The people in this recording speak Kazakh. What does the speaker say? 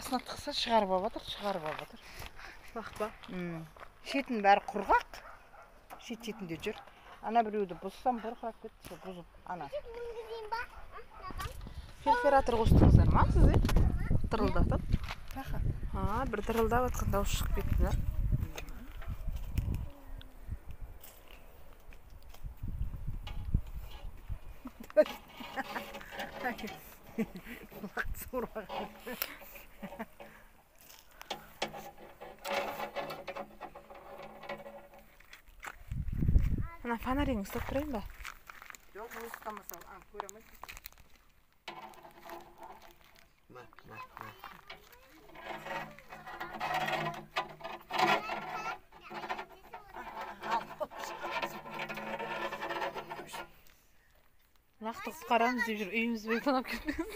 астына тықса шығарып алып жатыр. Бақпа. Шетін бәрі құрғақ. Шетінде жүр. Ана біреуді бұзсам бұрқырап кетті, бұзып. Ана. Фильтратор қостыңыздар ма сіз? Дырылдатып. Бір дырылдап атқан дауыс шығып кетті да. Ана фонаріңді ұстап тұрайын ба? Жоқ, ол ұстамаса, көре алмайсың. Нақты құтқарамыз деп жүр, үйіміз бой тонап кетпесін.